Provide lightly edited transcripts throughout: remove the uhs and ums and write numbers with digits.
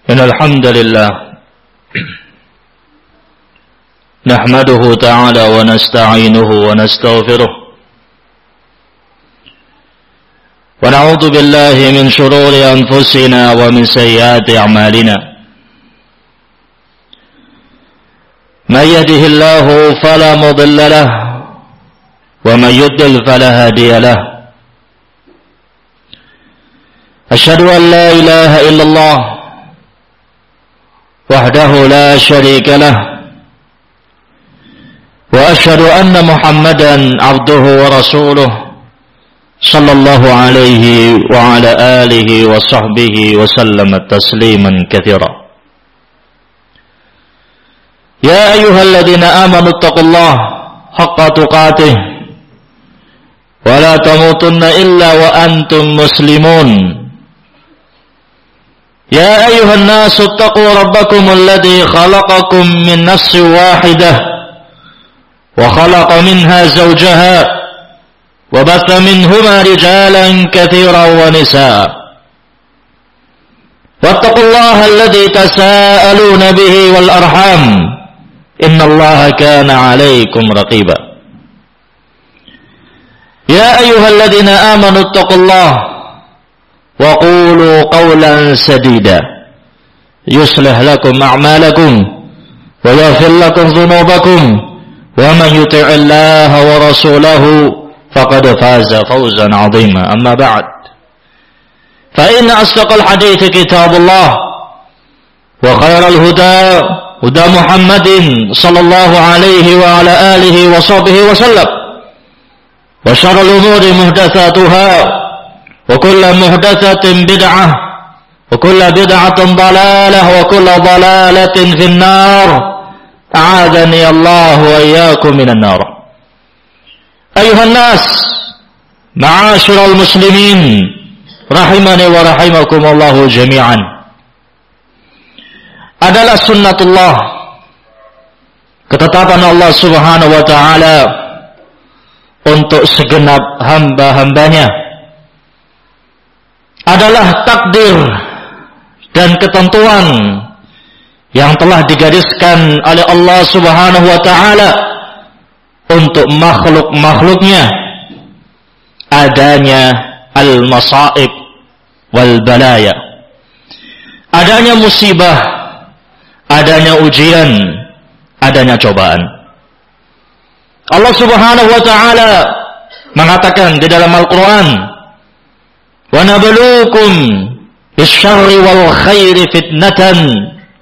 إن الحمد لله نحمده تعالى ونستعينه ونستغفره ونعوذ بالله من شرور أنفسنا ومن سيئات أعمالنا من يهده الله فلا مضل له ومن يضلل فلا هادي له أشهد أن لا إله إلا الله وحده لا شريك له وأشهد أن محمدا عبده ورسوله صلى الله عليه وعلى آله وصحبه وسلم تسليما كثيرا يا أيها الذين آمنوا اتقوا الله حق تقاته ولا تموتن إلا وأنتم مسلمون يا أيها الناس اتقوا ربكم الذي خلقكم من نفس واحدة وخلق منها زوجها وبث منهما رجالا كثيرا ونساء واتقوا الله الذي تساءلون به والأرحام إن الله كان عليكم رقيبا يا أيها الذين آمنوا اتقوا الله وقولوا قولا سديدا يصلح لكم أعمالكم ويغفر لكم ذنوبكم ومن يطع الله ورسوله فقد فاز فوزا عظيما أما بعد فإن أصدق الحديث كتاب الله وخير الهدى هدى محمد صلى الله عليه وعلى آله وصحبه وسلم وشر الأمور محدثاتها وكل محدثة بدعة وكل بدعة ضلالة وكل ضلالة في النار أعاذني الله وإياكم من النار أيها الناس معاشر المسلمين rahimani wa rahimakumullahu jami'an. Adalah sunnatullah, ketetapan Allah subhanahu wa ta'ala untuk segenap hamba-hambanya, adalah takdir dan ketentuan yang telah digariskan oleh Allah subhanahu wa ta'ala untuk makhluk-makhluknya, adanya al-masaib wal balaya, adanya musibah, adanya ujian, adanya cobaan. Allah subhanahu wa ta'ala mengatakan di dalam Al-Quran, wa nabluukum bisyarri wal khairi fitnatan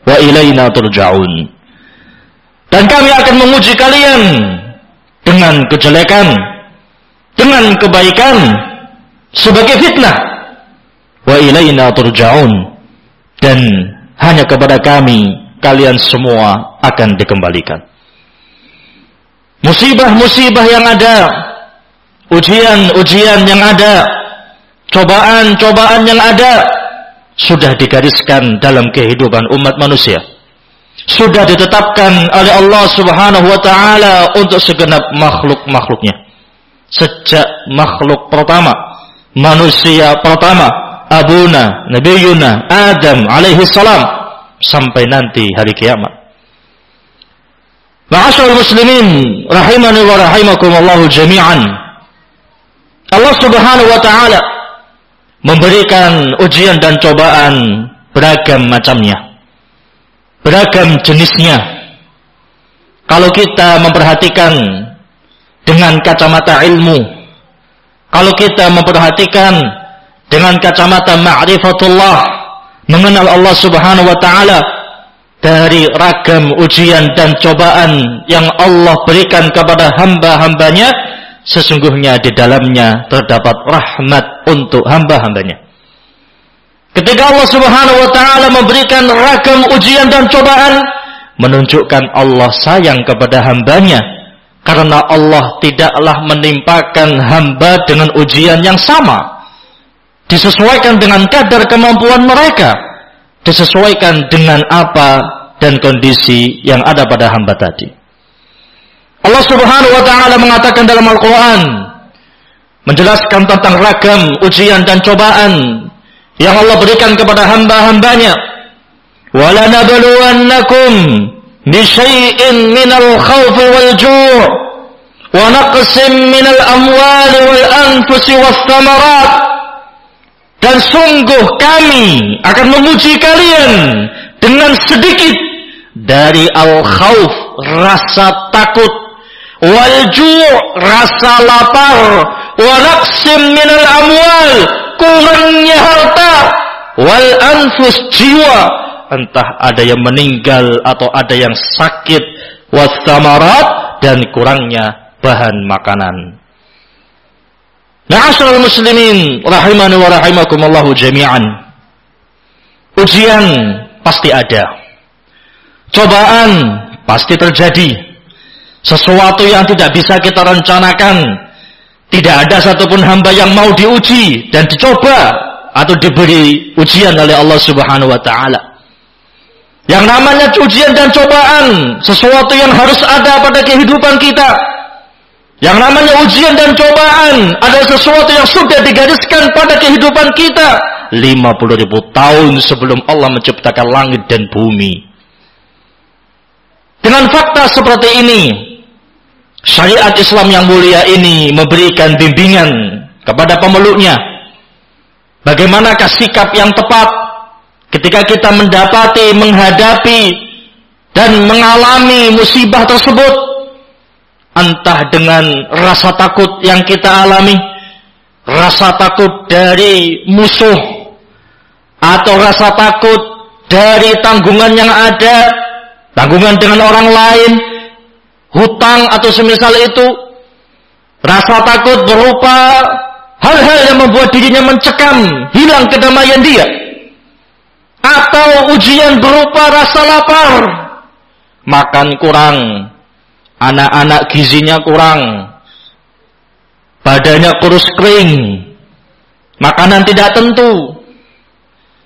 wa ilaina turja'un. Dan kami akan menguji kalian dengan kejelekan, dengan kebaikan sebagai fitnah, wa ilaina turja'un, dan hanya kepada kami kalian semua akan dikembalikan. Musibah-musibah yang ada, ujian-ujian yang ada, cobaan-cobaan yang ada, sudah digariskan dalam kehidupan umat manusia, sudah ditetapkan oleh Allah subhanahu wa ta'ala untuk segenap makhluk-makhluknya. Sejak makhluk pertama, manusia pertama, abuna, nabiyuna Adam alaihi salam, sampai nanti hari kiamat. Ma'asyiral muslimin rahimani wa rahimakumullahu jami'an. Allah subhanahu wa ta'ala memberikan ujian dan cobaan beragam macamnya, beragam jenisnya. Kalau kita memperhatikan dengan kacamata ilmu, kalau kita memperhatikan dengan kacamata ma'rifatullah, mengenal Allah subhanahu wa ta'ala, dari ragam ujian dan cobaan yang Allah berikan kepada hamba-hambanya, sesungguhnya di dalamnya terdapat rahmat untuk hamba-hambanya. Ketika Allah subhanahu wa ta'ala memberikan ragam ujian dan cobaan, menunjukkan Allah sayang kepada hambanya, karena Allah tidaklah menimpakan hamba dengan ujian yang sama, disesuaikan dengan kadar kemampuan mereka, disesuaikan dengan apa dan kondisi yang ada pada hamba tadi. Allah subhanahu wa ta'ala mengatakan dalam Al-Quran, menjelaskan tentang ragam ujian dan cobaan yang Allah berikan kepada hamba-hambanya. وَلَنَبْلُوَنَّكُمْ بِشَيْءٍ مِنَ الْخَوْفِ وَالْجُوعِ وَنَقْصٍ مِنَ الْأَمْوَالِ وَالْأَنْفُسِ وَالثَّمَرَاتِ. Dan sungguh kami akan menguji kalian dengan sedikit dari al-khawf, rasa takut, wal-ju', rasa lapar, wa naqsim minal amwal, kurangnya harta, wal anfus, jiwa, entah ada yang meninggal atau ada yang sakit, was samarat, dan kurangnya bahan makanan. Ma'asyiral muslimin rahimani wa rahimakumullah jami'an. Ujian pasti ada. Cobaan pasti terjadi. Sesuatu yang tidak bisa kita rencanakan. Tidak ada satupun hamba yang mau diuji dan dicoba atau diberi ujian oleh Allah Subhanahu wa taala. Yang namanya ujian dan cobaan, sesuatu yang harus ada pada kehidupan kita. Yang namanya ujian dan cobaan adalah sesuatu yang sudah digariskan pada kehidupan kita 50.000 tahun sebelum Allah menciptakan langit dan bumi. Dengan fakta seperti ini, syariat Islam yang mulia ini memberikan bimbingan kepada pemeluknya. Bagaimanakah sikap yang tepat ketika kita mendapati, menghadapi, dan mengalami musibah tersebut. Entah dengan rasa takut yang kita alami, rasa takut dari musuh, atau rasa takut dari tanggungan yang ada, tanggungan dengan orang lain, hutang atau semisal itu. Rasa takut berupa hal-hal yang membuat dirinya mencekam, hilang kedamaian dia. Atau ujian berupa rasa lapar, makan kurang, anak-anak gizinya kurang, badannya kurus kering, makanan tidak tentu.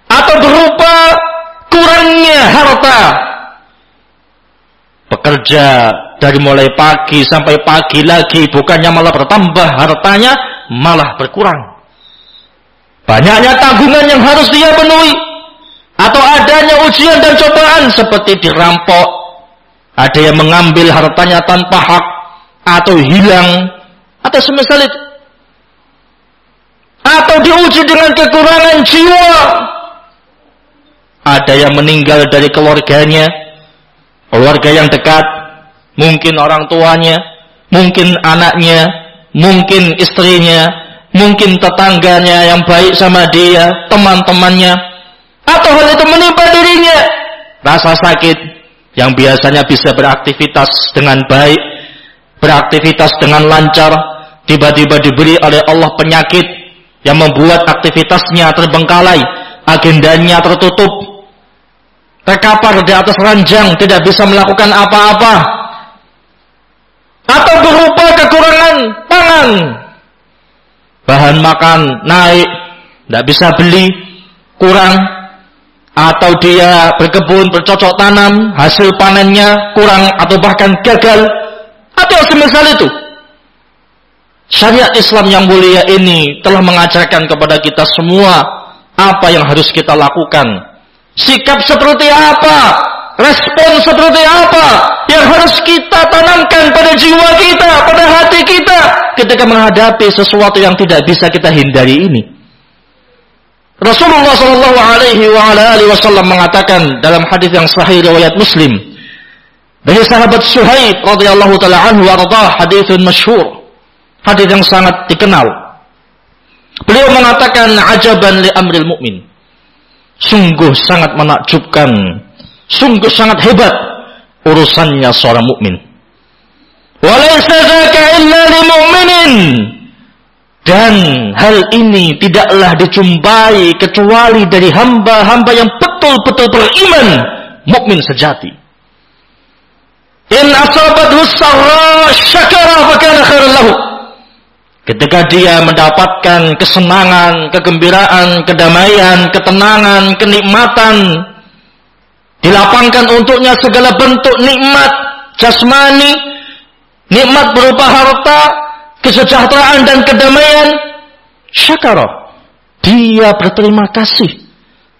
Atau berupa kurangnya harta, bekerja dari mulai pagi sampai pagi lagi, bukannya malah bertambah hartanya, malah berkurang. Banyaknya tanggungan yang harus dia penuhi, atau adanya ujian dan cobaan seperti dirampok, ada yang mengambil hartanya tanpa hak, atau hilang, atau semisal itu. Atau diuji dengan kekurangan jiwa. Ada yang meninggal dari keluarganya, keluarga yang dekat, mungkin orang tuanya, mungkin anaknya, mungkin istrinya, mungkin tetangganya yang baik sama dia, teman-temannya, atau hal itu menimpa dirinya. Rasa sakit yang biasanya bisa beraktivitas dengan baik, beraktivitas dengan lancar, tiba-tiba diberi oleh Allah penyakit yang membuat aktivitasnya terbengkalai, agendanya tertutup, terkapar di atas ranjang, tidak bisa melakukan apa-apa. Atau berupa kekurangan pangan, bahan makan naik, tidak bisa beli, kurang. Atau dia berkebun, bercocok tanam, hasil panennya kurang atau bahkan gagal, atau semisal itu. Syariat Islam yang mulia ini telah mengajarkan kepada kita semua apa yang harus kita lakukan. Sikap seperti apa, respon seperti apa yang harus kita tanamkan pada jiwa kita, pada hati kita ketika menghadapi sesuatu yang tidak bisa kita hindari ini. Rasulullah sallallahu alaihi wasallam mengatakan dalam hadis yang sahih riwayat Muslim dari sahabat Suhaib radhiyallahu taala anhu warḍah, haditsun masyhur, hadis yang sangat dikenal. Beliau mengatakan, ajaban li amril mu'min, sungguh sangat menakjubkan, sungguh sangat hebat urusannya seorang mukmin. Walaysa dzaka illa lil mu'minin, dan hal ini tidaklah dijumpai kecuali dari hamba-hamba yang betul-betul beriman, mukmin sejati. In asabathu sarra syakara fa kana khairan lahu. Ketika dia mendapatkan kesenangan, kegembiraan, kedamaian, ketenangan, kenikmatan, dilapangkan untuknya segala bentuk nikmat jasmani, nikmat berupa harta, kesejahteraan dan kedamaian, syakara, dia berterima kasih,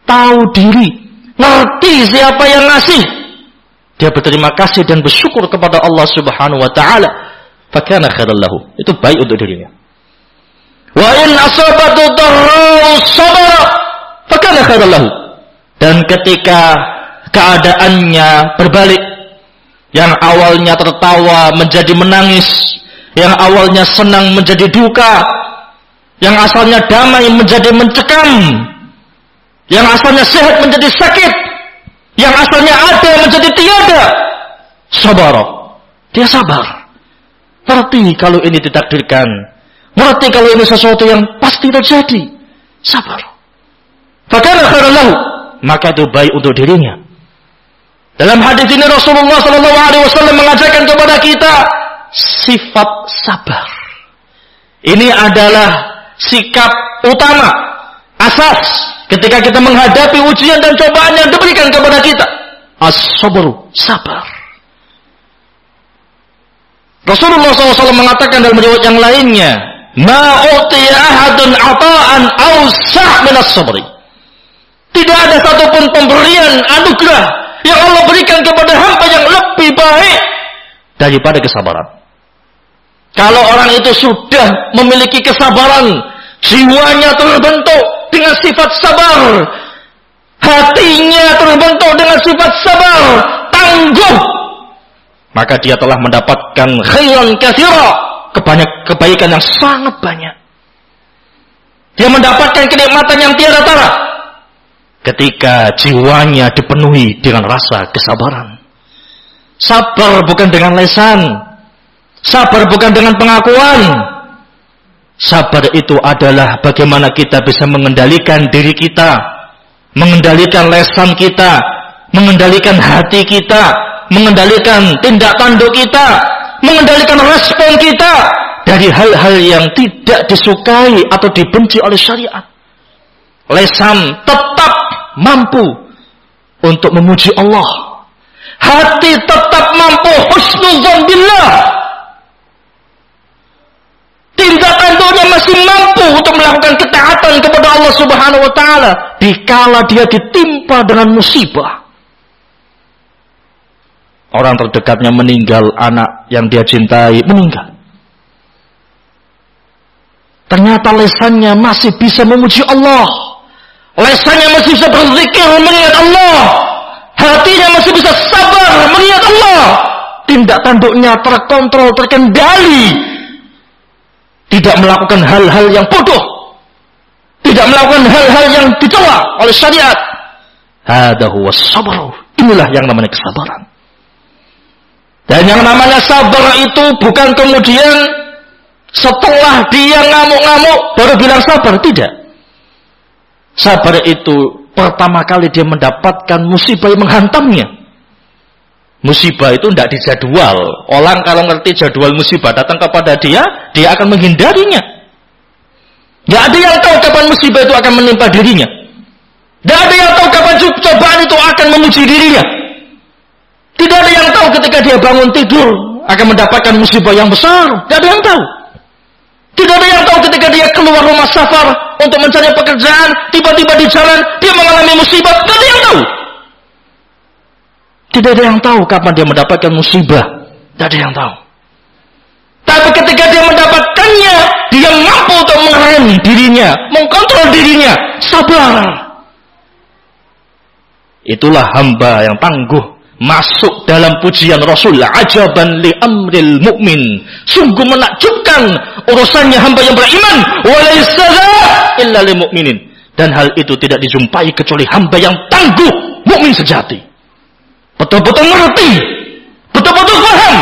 tahu diri, ngerti siapa yang ngasih, dia berterima kasih dan bersyukur kepada Allah Subhanahu wa taala, fakana khairan lahu. Itu baik untuk dirinya. Wa in asabatu darra'u sabara, fakana khairan lahu. Dan ketika keadaannya berbalik, yang awalnya tertawa menjadi menangis, yang awalnya senang menjadi duka, yang asalnya damai menjadi mencekam, yang asalnya sehat menjadi sakit, yang asalnya ada menjadi tiada, sabar. Dia sabar. Ngerti kalau ini ditakdirkan, ngerti kalau ini sesuatu yang pasti terjadi, sabar. Fakana khairan lahu, maka itu baik untuk dirinya. Dalam hadis ini Rasulullah SAW mengajarkan kepada kita sifat sabar. Ini adalah sikap utama, asas ketika kita menghadapi ujian dan cobaan yang diberikan kepada kita. As-sabru, sabar. Rasulullah SAW mengatakan dalam riwayat yang lainnya, ma utiya ahadun ata'an awsa' min as-sabri. Tidak ada satupun pemberian anugerah yang Allah berikan kepada hamba yang lebih baik daripada kesabaran. Kalau orang itu sudah memiliki kesabaran, jiwanya terbentuk dengan sifat sabar, hatinya terbentuk dengan sifat sabar, tangguh, maka dia telah mendapatkan khairan katsira, kebaikan yang sangat banyak. Dia mendapatkan kenikmatan yang tiada tara ketika jiwanya dipenuhi dengan rasa kesabaran. Sabar bukan dengan lesan, sabar bukan dengan pengakuan. Sabar itu adalah bagaimana kita bisa mengendalikan diri kita, mengendalikan lesan kita, mengendalikan hati kita, mengendalikan tindak tanduk kita, mengendalikan respon kita dari hal-hal yang tidak disukai atau dibenci oleh syariat. Lesan tetap mampu untuk memuji Allah, hati tetap mampu husnuzan billah, tindak tanduknya masih mampu untuk melakukan ketaatan kepada Allah Subhanahu wa taala dikala dia ditimpa dengan musibah. Orang terdekatnya meninggal, anak yang dia cintai meninggal. Ternyata lesannya masih bisa memuji Allah, lesannya masih bisa berzikir mengingat Allah, hatinya masih bisa sabar mengingat Allah, tindak tanduknya terkontrol, terkendali, tidak melakukan hal-hal yang bodoh, tidak melakukan hal-hal yang dicela oleh syariat. Hada huwa sabr. Inilah yang namanya kesabaran. Dan yang namanya sabar itu bukan kemudian setelah dia ngamuk-ngamuk baru bilang sabar, tidak. Sabar itu pertama kali dia mendapatkan musibah yang menghantamnya. Musibah itu tidak dijadwal. Orang kalau ngerti jadwal musibah datang kepada dia akan menghindarinya. Tidak ada yang tahu kapan musibah itu akan menimpa dirinya. Tidak ada yang tahu kapan cobaan itu akan memuji dirinya. Tidak ada yang tahu ketika dia bangun tidur akan mendapatkan musibah yang besar. Tidak ada yang tahu. Tidak ada yang tahu ketika dia keluar rumah safar untuk mencari pekerjaan, tiba-tiba di jalan dia mengalami musibah. Tidak ada yang tahu. Tidak ada yang tahu kapan dia mendapatkan musibah. Tidak ada yang tahu. Tapi ketika dia mendapatkannya, dia mampu untuk mengerem dirinya, mengkontrol dirinya, sabar. Itulah hamba yang tangguh. Masuk dalam pujian Rasul, ajaban li amril mu'min. Sungguh menakjubkan urusannya hamba yang beriman. Walaysa illa lil mu'minin. Dan hal itu tidak dijumpai kecuali hamba yang tangguh, mukmin sejati. Betul-betul ngerti, betul-betul paham.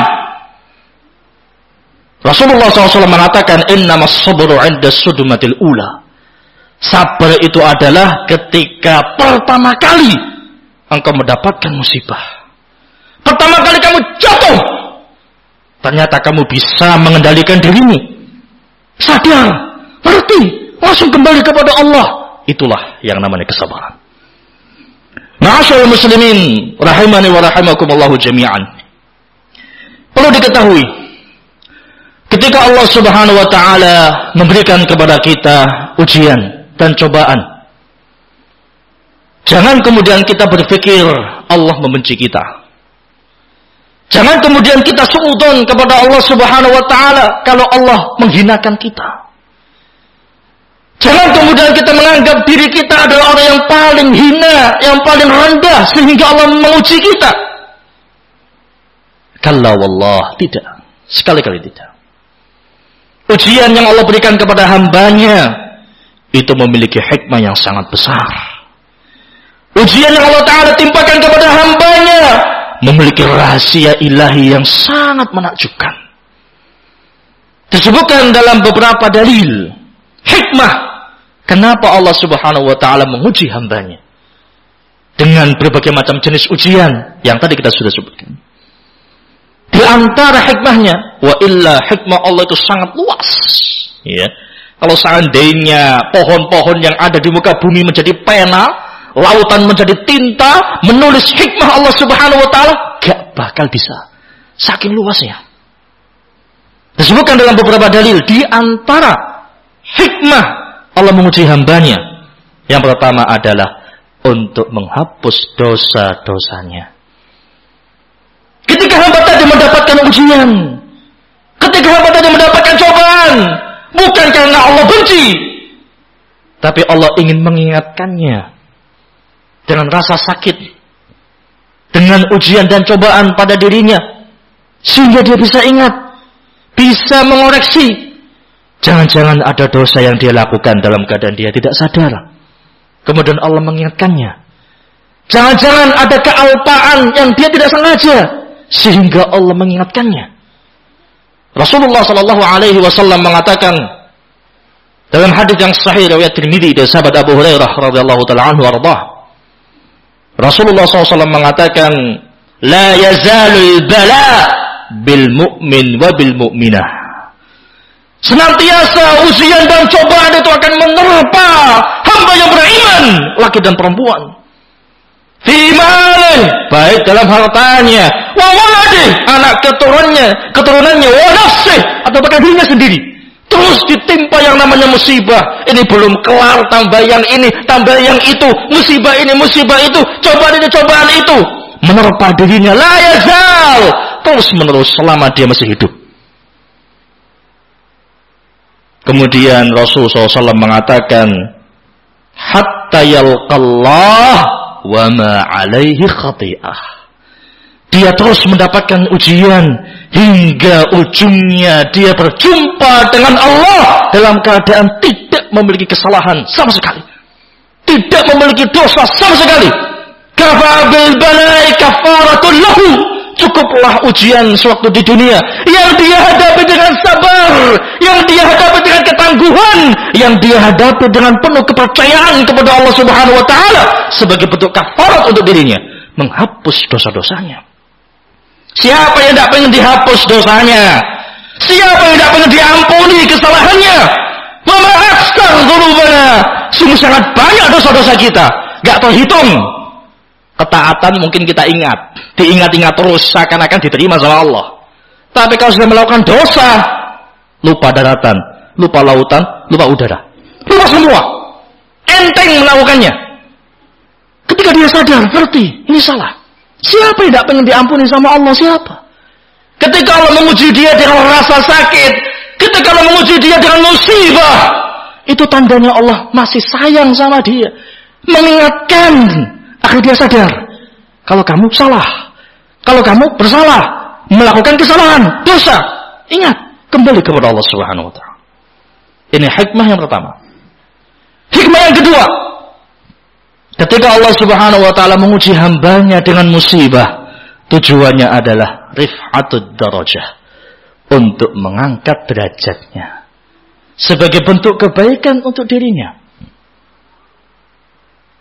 Rasulullah SAW mengatakan, innamas sabru 'inda sudmatil ula. Sabar itu adalah ketika pertama kali engkau mendapatkan musibah. Pertama kali kamu jatuh, ternyata kamu bisa mengendalikan dirimu. Sadar, ngerti, langsung kembali kepada Allah. Itulah yang namanya kesabaran. Ma'asyiral muslimin rahimani wa rahimakumullah jami'an. Perlu diketahui, ketika Allah Subhanahu wa taala memberikan kepada kita ujian dan cobaan, Jangan kemudian kita berpikir Allah membenci kita. Jangan kemudian kita suudzon kepada Allah Subhanahu wa taala kalau Allah menghinakan kita. Jangan kemudian kita menganggap diri kita adalah orang yang paling hina, yang paling rendah sehingga Allah menguji kita. Kalla wallah, tidak. Sekali-kali tidak. Ujian yang Allah berikan kepada hambanya itu memiliki hikmah yang sangat besar. Ujian yang Allah Ta'ala timpakan kepada hambanya memiliki rahasia ilahi yang sangat menakjubkan. Disebutkan dalam beberapa dalil hikmah kenapa Allah Subhanahu wa Ta'ala menguji hambanya dengan berbagai macam jenis ujian yang tadi kita sudah sebutkan. Di antara hikmahnya, wa illa hikmah Allah itu sangat luas. Ya. Kalau seandainya pohon-pohon yang ada di muka bumi menjadi pena, lautan menjadi tinta, menulis hikmah Allah Subhanahu wa Ta'ala, gak bakal bisa. Saking luasnya. Disebutkan dalam beberapa dalil, di antara hikmah Allah menguji hambanya, yang pertama adalah untuk menghapus dosa-dosanya. Ketika hamba tadi mendapatkan ujian, ketika hamba tadi mendapatkan cobaan, bukan karena Allah benci, tapi Allah ingin mengingatkannya dengan rasa sakit, dengan ujian dan cobaan pada dirinya, sehingga dia bisa ingat, bisa mengoreksi. Jangan-jangan ada dosa yang dia lakukan dalam keadaan dia tidak sadar. Kemudian Allah mengingatkannya. Jangan-jangan ada kealpaan yang dia tidak sengaja, sehingga Allah mengingatkannya. Rasulullah sallallahu alaihi wasallam mengatakan dalam hadis yang sahih riwayat Tirmidzi dari sahabat Abu Hurairah radhiyallahu taala anhu warḍah. Rasulullah SAW mengatakan, la yazalul bala bil mu'min wa bil mu'minah. Senantiasa ujian dan cobaan itu akan menerpa hamba yang beriman, laki dan perempuan. Fi malih, baik dalam hartanya, wa waladih, anak keturunannya, wa nafsih, atau bahkan dirinya sendiri. Terus ditimpa yang namanya musibah. Ini belum kelar, tambah yang ini, tambah yang itu, musibah ini, musibah itu, cobaan ini, cobaan itu, menerpa dirinya, la yazal, terus menerus selama dia masih hidup. Kemudian Rasulullah SAW mengatakan, hatta yalqallah wa ma alaihi khati'ah. Dia terus mendapatkan ujian hingga ujungnya dia berjumpa dengan Allah dalam keadaan tidak memiliki kesalahan sama sekali, tidak memiliki dosa sama sekali. Kafa bil bala'i kafaratul lahu. Cukuplah ujian sewaktu di dunia yang dia hadapi dengan sabar, yang dia hadapi dengan ketangguhan, yang dia hadapi dengan penuh kepercayaan kepada Allah Subhanahu wa taala sebagai bentuk kafarat untuk dirinya, menghapus dosa-dosanya. Siapa yang tidak pengen dihapus dosanya? Siapa yang tidak pengen diampuni kesalahannya? Wa ma aktsar dzunubana. Sungguh sangat banyak dosa-dosa kita, enggak terhitung. Ketaatan mungkin kita ingat, diingat-ingat terus seakan-akan diterima sama Allah. Tapi kalau sudah melakukan dosa, lupa daratan, lupa lautan, lupa udara, lupa semua, enteng melakukannya. Ketika dia sadar, ngerti, ini salah. Siapa yang tidak pengen diampuni sama Allah? Siapa? Ketika Allah menguji dia dengan rasa sakit, ketika Allah menguji dia dengan musibah, itu tandanya Allah masih sayang sama dia, mengingatkan. Akhirnya dia sadar, kalau kamu salah, kalau kamu bersalah, melakukan kesalahan, dosa, ingat, kembali kepada Allah Subhanahu wa taala. Ini hikmah yang pertama. Hikmah yang kedua, ketika Allah Subhanahu wa taala menguji hambanya dengan musibah, tujuannya adalah rif'atud darajah, untuk mengangkat derajatnya sebagai bentuk kebaikan untuk dirinya.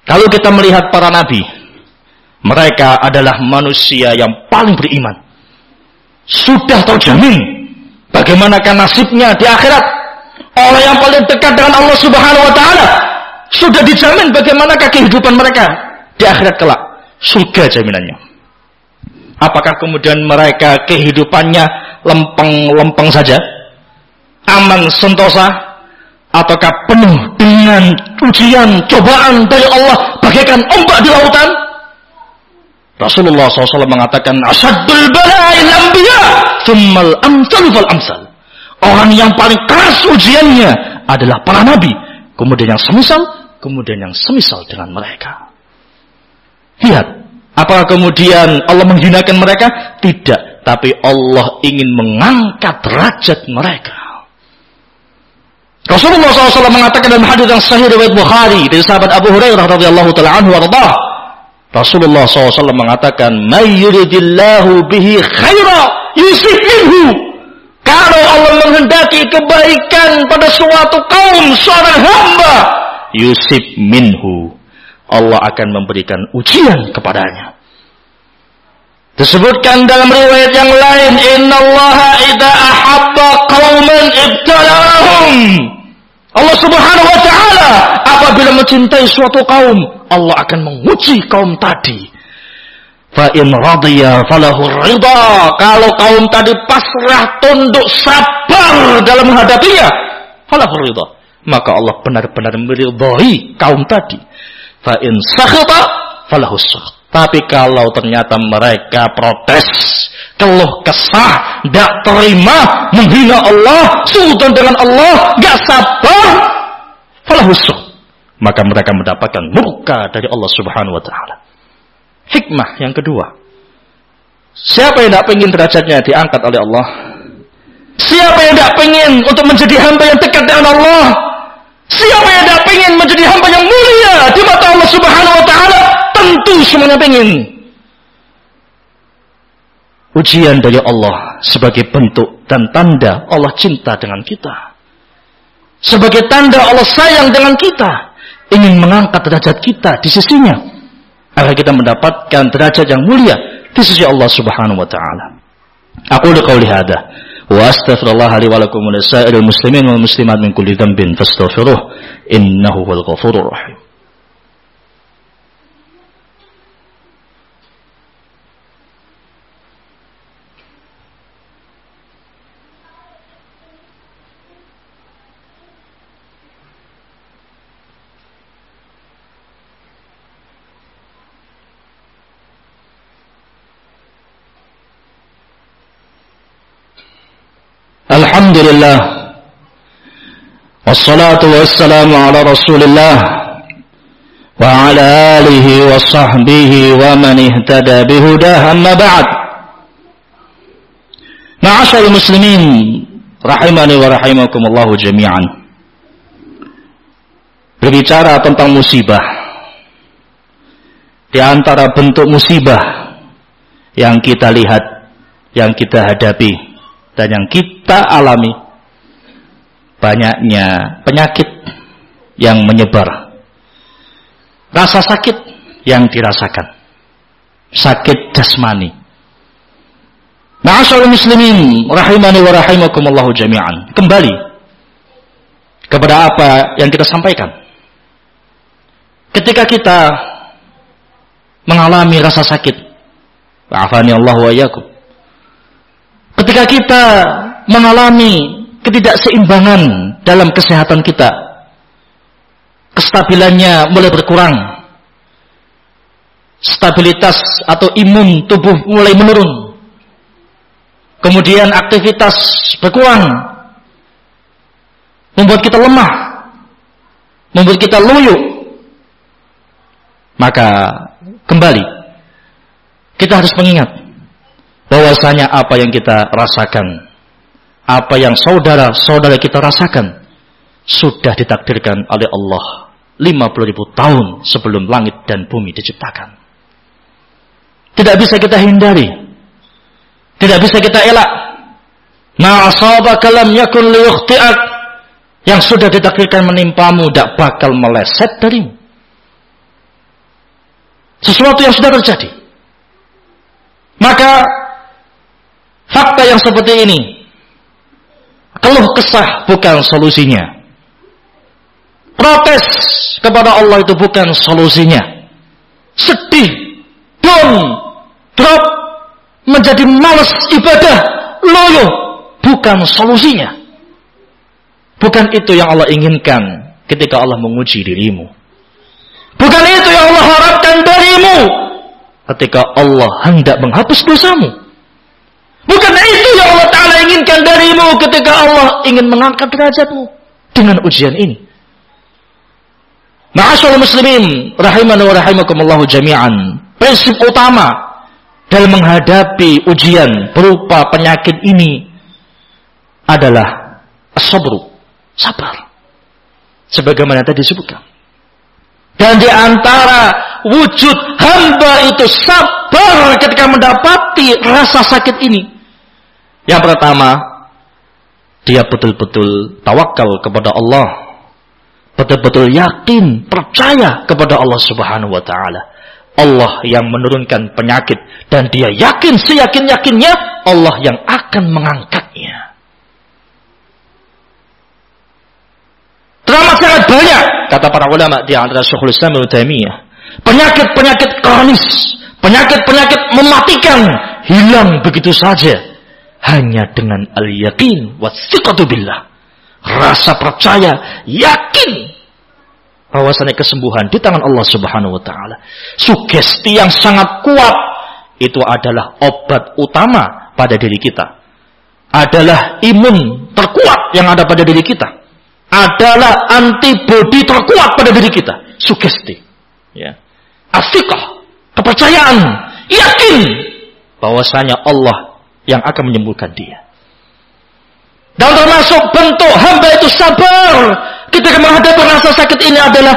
Kalau kita melihat para nabi, mereka adalah manusia yang paling beriman. Sudah terjamin bagaimanakah nasibnya di akhirat. Orang yang paling dekat dengan Allah Subhanahu wa taala sudah dijamin bagaimanakah kehidupan mereka di akhirat kelak. Surga jaminannya. Apakah kemudian mereka kehidupannya lempeng-lempeng saja? Aman sentosa? Ataukah penuh dengan ujian, cobaan dari Allah bagaikan ombak di lautan? Rasulullah SAW mengatakan, Asaddul bala'il anbiya, thummal amsal fal amsal. Orang yang paling keras ujiannya adalah para nabi, kemudian yang semisal, kemudian yang semisal dengan mereka. Lihat, apakah kemudian Allah menghinakan mereka? Tidak, tapi Allah ingin mengangkat derajat mereka. Rasulullah SAW mengatakan dalam hadis yang sahih riwayat Bukhari dari sahabat Abu Hurairah radhiyallahu taala anhu warḍah. Rasulullah SAW mengatakan, "May yuridillahu bihi khaira yusib minhu." Kalau Allah menghendaki kebaikan pada suatu kaum, seorang hamba, yusib minhu, Allah akan memberikan ujian kepadanya. Disebutkan dalam riwayat yang lain, innallaha idza ahabba qauman ibtalahum. Allah Subhanahu wa taala apabila mencintai suatu kaum, Allah akan menguji kaum tadi. Fa in radiya falahu ridha. Kalau kaum tadi pasrah, tunduk, sabar dalam menghadapinya, falahu ridha, maka Allah benar-benar meridhai kaum tadi. Fa in sakhata falahu sakht. Tapi kalau ternyata mereka protes, keluh kesah, tidak terima, menghina Allah, suudzon dengan Allah, gak sabar, falahusuk, maka mereka mendapatkan murka dari Allah Subhanahu wa taala. Hikmah yang kedua, siapa yang tidak ingin derajatnya diangkat oleh Allah? Siapa yang tidak ingin untuk menjadi hamba yang dekat dengan Allah? Siapa yang tidak ingin menjadi hamba yang mulia di mata Allah Subhanahu wa taala? Tentu semuanya ingin. Ujian dari Allah sebagai bentuk dan tanda Allah cinta dengan kita. Sebagai tanda Allah sayang dengan kita, ingin mengangkat derajat kita di sisinya, agar kita mendapatkan derajat yang mulia di sisi Allah Subhanahu wa taala. Aqulu qouli hadza wa astaghfirullah li wa lakum wa lisa'iril muslimin wal muslimat min kulli dhanbin fastaghfiruh innahu huwal ghafurur rahim. Alhamdulillah, wassalatu wassalamu ala rasulillah wa ala alihi wa sahbihi wa man ihtada bihudah, amma ba'd. Ma'asyarul muslimin rahimani wa rahimakumullahu jami'an. Berbicara tentang musibah, di antara bentuk musibah yang kita lihat, yang kita hadapi dan yang kita alami, banyaknya penyakit yang menyebar, rasa sakit yang dirasakan, sakit jasmani. Ma'asyarul muslimin rahimani wa rahimakumullahu jami'an. Kembali kepada apa yang kita sampaikan. Ketika kita mengalami rasa sakit, wa'afani Allah wa iyyakum, ketika kita mengalami ketidakseimbangan dalam kesehatan kita, kestabilannya mulai berkurang, stabilitas atau imun tubuh mulai menurun, kemudian aktivitas berkurang, membuat kita lemah, membuat kita loyo, maka kembali kita harus mengingat bahwasanya apa yang kita rasakan, apa yang saudara-saudara kita rasakan, sudah ditakdirkan oleh Allah 50.000 tahun sebelum langit dan bumi diciptakan. Tidak bisa kita hindari, tidak bisa kita elak. Ma asabaka lam yakun liyukhti'ak. Yang sudah ditakdirkan menimpamu tidak bakal meleset darimu. Sesuatu yang sudah terjadi. Maka fakta yang seperti ini, keluh kesah bukan solusinya. Protes kepada Allah itu bukan solusinya. Sedih, down, drop, menjadi malas ibadah, loyo, bukan solusinya. Bukan itu yang Allah inginkan ketika Allah menguji dirimu. Bukan itu yang Allah harapkan darimu ketika Allah hendak menghapus dosamu. Bukan itu yang Allah Ta'ala inginkan darimu ketika Allah ingin mengangkat derajatmu dengan ujian ini. Ma'asyiral muslimin rahimani wa rahimakumullah jami'an. Prinsip utama dalam menghadapi ujian berupa penyakit ini adalah as-sabru, sabar. Sebagaimana tadi disebutkan. Dan di antara wujud hamba itu sabar ketika mendapati rasa sakit ini. Yang pertama, dia betul-betul tawakal kepada Allah. Betul-betul yakin, percaya kepada Allah Subhanahu wa Ta'ala. Allah yang menurunkan penyakit dan dia yakin seyakin-yakinnya Allah yang akan mengangkatnya. Teramat sangat banyak, kata para ulama di antara Syekhul Islam Ibnu Taimiyah, penyakit-penyakit kronis, penyakit-penyakit mematikan hilang begitu saja hanya dengan al-yaqin was-siqatu billah. Rasa percaya, yakin bahwasanya kesembuhan di tangan Allah Subhanahu wa Ta'ala. Sugesti yang sangat kuat itu adalah obat utama pada diri kita. Adalah imun terkuat yang ada pada diri kita. Adalah antibodi terkuat pada diri kita. Sugesti. Ya. As-siqah, kepercayaan, yakin bahwasanya Allah yang akan menyembuhkan dia. Dan termasuk bentuk hamba itu sabar ketika menghadapi rasa sakit ini adalah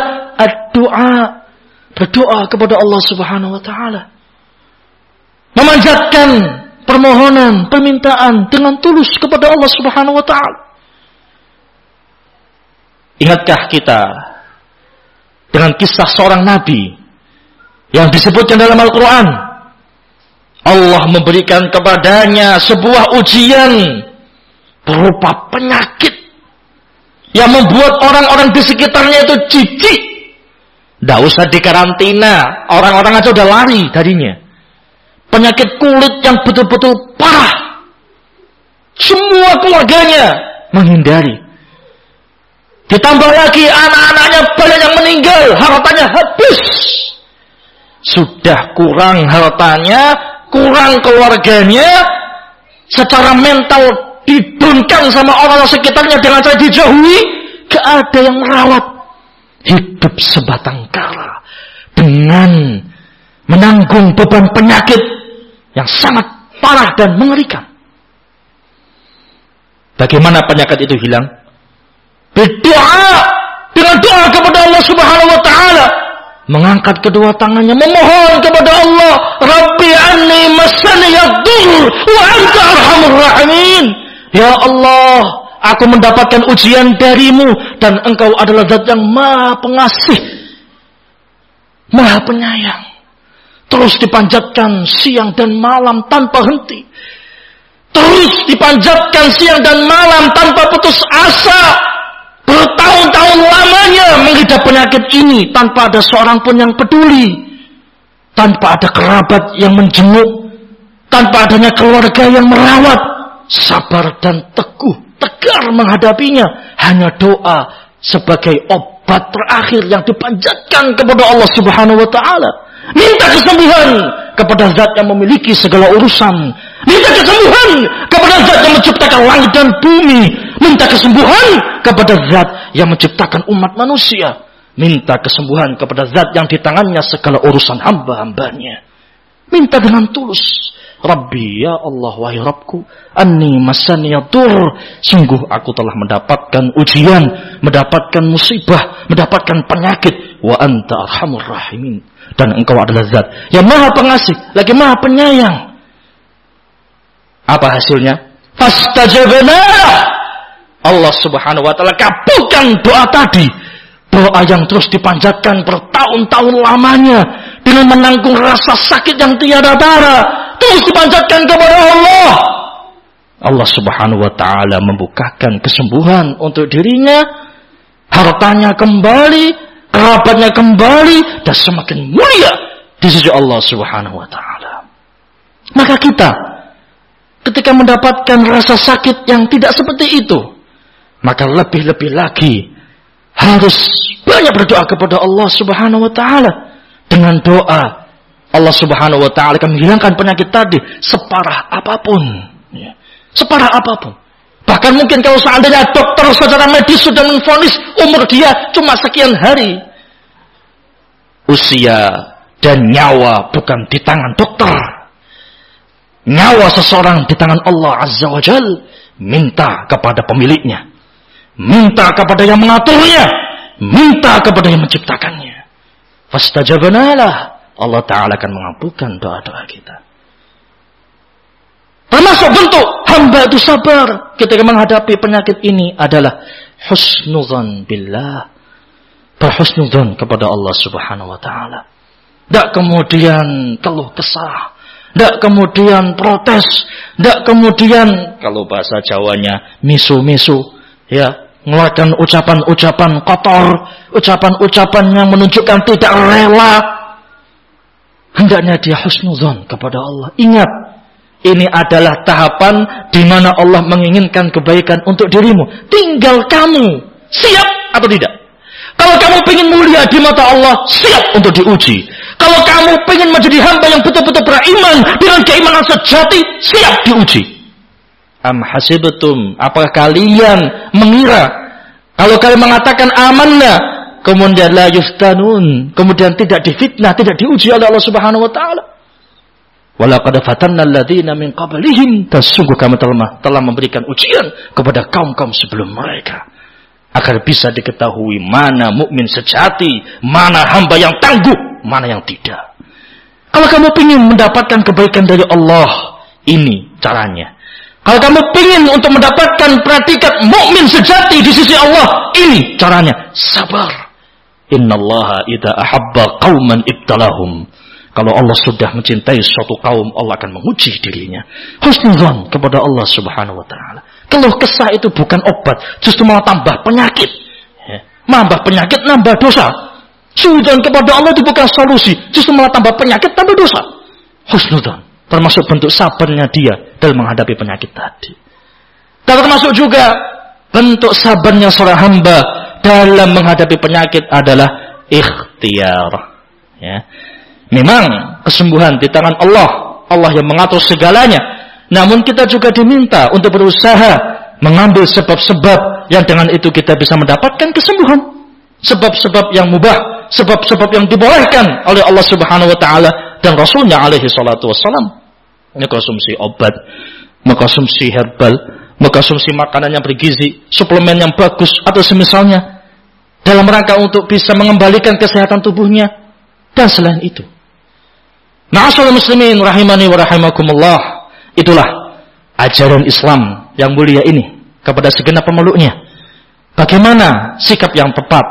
doa, berdoa kepada Allah Subhanahu wa Ta'ala, memanjatkan permohonan, permintaan dengan tulus kepada Allah Subhanahu wa Ta'ala. Ingatkah kita dengan kisah seorang nabi yang disebutkan dalam Al-Quran? Allah memberikan kepadanya sebuah ujian berupa penyakit yang membuat orang-orang di sekitarnya itu jijik. Tidak usah dikarantina, orang-orang aja udah lari darinya. Penyakit kulit yang betul-betul parah. Semua keluarganya menghindari. Ditambah lagi anak-anaknya banyak yang meninggal, hartanya habis. Sudah kurang hartanya, kurang keluarganya, secara mental didunkan sama orang sekitarnya dengan cara dijauhi, gak ada yang merawat. Hidup sebatang kara dengan menanggung beban penyakit yang sangat parah dan mengerikan. Bagaimana penyakit itu hilang? Berdoa, dengan doa kepada Allah Subhanahu wa Ta'ala, mengangkat kedua tangannya memohon kepada Allah, Rabbi anni massani yadur wa anta arhamur rahimin. Ya Allah, aku mendapatkan ujian darimu dan engkau adalah zat yang maha pengasih, maha penyayang. Terus dipanjatkan siang dan malam tanpa henti. Terus dipanjatkan siang dan malam tanpa putus asa. Bertahun-tahun lamanya mengidap penyakit ini tanpa ada seorang pun yang peduli. Tanpa ada kerabat yang menjenguk. Tanpa adanya keluarga yang merawat. Sabar dan teguh, tegar menghadapinya. Hanya doa sebagai obat terakhir yang dipanjatkan kepada Allah Subhanahu wa Ta'ala. Minta kesembuhan kepada zat yang memiliki segala urusan. Minta kesembuhan kepada zat yang menciptakan langit dan bumi. Minta kesembuhan kepada zat yang menciptakan umat manusia. Minta kesembuhan kepada zat yang di tangannya segala urusan hamba-hambanya. Minta dengan tulus. Rabbi, ya Allah, wahai Rabbku, anni masani yadur. Sungguh aku telah mendapatkan ujian, mendapatkan musibah, mendapatkan penyakit. Wa anta arhamur rahimin. Dan engkau adalah zat yang maha pengasih, lagi maha penyayang. Apa hasilnya? Fastajabna. Allah Subhanahu wa Ta'ala kabulkan doa tadi. Doa yang terus dipanjatkan bertahun-tahun lamanya dengan menanggung rasa sakit yang tiada tara, terus dipanjatkan kepada Allah. Allah Subhanahu wa Ta'ala membukakan kesembuhan untuk dirinya, hartanya kembali, kerabatnya kembali, dan semakin mulia di sisi Allah Subhanahu wa Ta'ala. Maka kita ketika mendapatkan rasa sakit yang tidak seperti itu, maka lebih-lebih lagi harus banyak berdoa kepada Allah Subhanahu wa taala. Dengan doa Allah Subhanahu wa taala akan menghilangkan penyakit tadi separah apapun, ya. Separah apapun. Bahkan mungkin kalau seandainya dokter secara medis sudah menvonis umur dia cuma sekian hari, usia dan nyawa bukan di tangan dokter. Nyawa seseorang di tangan Allah Azza wa Jal. Minta kepada pemiliknya, minta kepada yang mengaturnya, minta kepada yang menciptakannya. Fastajabnalah, Allah Ta'ala akan mengabulkan doa-doa kita. Termasuk bentuk hamba itu sabar ketika menghadapi penyakit ini adalah husnudzan billah, berhusnudzan kepada Allah Subhanahu wa taala. Tidak kemudian keluh kesah, tidak kemudian protes, tidak kemudian kalau bahasa Jawanya misu-misu, ya, mengeluarkan ucapan-ucapan kotor, ucapan-ucapan yang menunjukkan tidak rela. Hendaknya dia husnudzan kepada Allah. Ingat, ini adalah tahapan di mana Allah menginginkan kebaikan untuk dirimu. Tinggal kamu siap atau tidak. Kalau kamu ingin mulia di mata Allah, siap untuk diuji. Kalau kamu ingin menjadi hamba yang betul-betul beriman dengan keimanan sejati, siap diuji. Am hasibtum, apakah kalian mengira kalau kalian mengatakan amanna, kemudian la yuftanun, kemudian tidak difitnah, tidak diuji oleh Allah Subhanahu wa taala? Walaqad fatanna alladziina min qablihim, dan sungguh kami telah memberikan ujian kepada kaum-kaum sebelum mereka agar bisa diketahui mana mukmin sejati, mana hamba yang tangguh, mana yang tidak. Kalau kamu ingin mendapatkan kebaikan dari Allah, ini caranya. Kalau kamu ingin untuk mendapatkan predikat mukmin sejati di sisi Allah, ini caranya. Sabar. Innallaha idza ahabba qauman ibtalahum. Kalau Allah sudah mencintai suatu kaum, Allah akan menguji dirinya. Husnudzan kepada Allah Subhanahu wa taala. Keluh kesah itu bukan obat, justru malah tambah penyakit. Nambah penyakit, nambah dosa. Suudzon kepada Allah itu bukan solusi, justru malah tambah penyakit, tambah dosa. Husnudzan termasuk bentuk sabarnya dia dalam menghadapi penyakit tadi. Dan termasuk juga bentuk sabarnya seorang hamba dalam menghadapi penyakit adalah ikhtiar. Ya. Memang kesembuhan di tangan Allah, Allah yang mengatur segalanya. Namun kita juga diminta untuk berusaha mengambil sebab-sebab yang dengan itu kita bisa mendapatkan kesembuhan. Sebab-sebab yang mubah, sebab-sebab yang dibolehkan oleh Allah Subhanahu wa taala dan Rasulnya alaihi salatu wassalam. Mengkonsumsi obat, mengkonsumsi herbal, mengkonsumsi makanan yang bergizi, suplemen yang bagus atau semisalnya dalam rangka untuk bisa mengembalikan kesehatan tubuhnya dan selain itu. Ma'asyiral muslimin rahimani wa rahimakumullah, itulah ajaran Islam yang mulia ini kepada segenap pemeluknya. Bagaimana sikap yang tepat,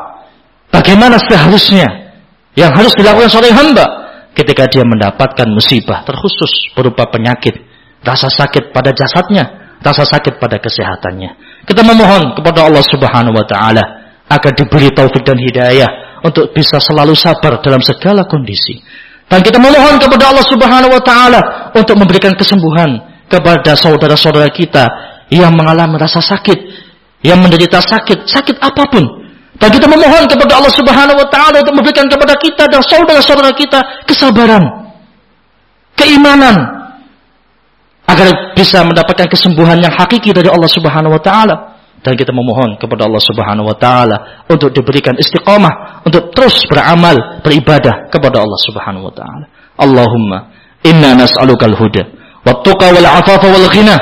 bagaimana seharusnya yang harus dilakukan seorang hamba ketika dia mendapatkan musibah terkhusus berupa penyakit, rasa sakit pada jasadnya, rasa sakit pada kesehatannya. Kita memohon kepada Allah Subhanahu wa taala agar diberi taufik dan hidayah untuk bisa selalu sabar dalam segala kondisi. Dan kita memohon kepada Allah Subhanahu wa taala untuk memberikan kesembuhan kepada saudara-saudara kita yang mengalami rasa sakit, yang menderita sakit apapun. Dan kita memohon kepada Allah Subhanahu wa taala untuk memberikan kepada kita dan saudara-saudara kita kesabaran, keimanan agar bisa mendapatkan kesembuhan yang hakiki dari Allah Subhanahu wa taala. Dan kita memohon kepada Allah Subhanahu wa taala untuk diberikan istiqamah untuk terus beramal, beribadah kepada Allah Subhanahu wa taala. Allahumma inna nas'alukal huda wat tuqa wal 'afafa wal ghina.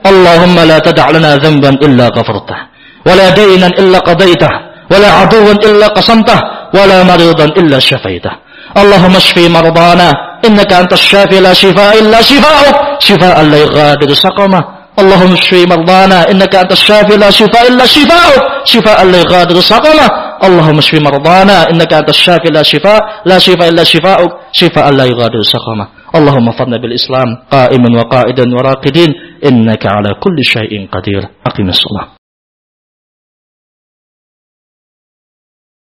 Allahumma la tada' lana dhanban illa ghafartah wa la daynan illa qadaitah wa la 'aduwan illa qasamtah wa la maridan illa shafaitah. Allahumma shfi mardana innaka antas shafi la shifaa illa shifaa'uk shifaa'an la yughadiru saqama. Allahumma shfi mardana innaka antas shafi la shifaa illa shifaa'uk shifaa'an la yughadiru saqama. Allahumma shfi mardana innaka antas shafi la shifaa illa shifaa'uk shifaa'an la yughadiru saqama. Allahumma fadna bil Islam qa'iman wa qa'idan wa raqidin innaka ala kulli syai'in qadir. Aqimis shalah.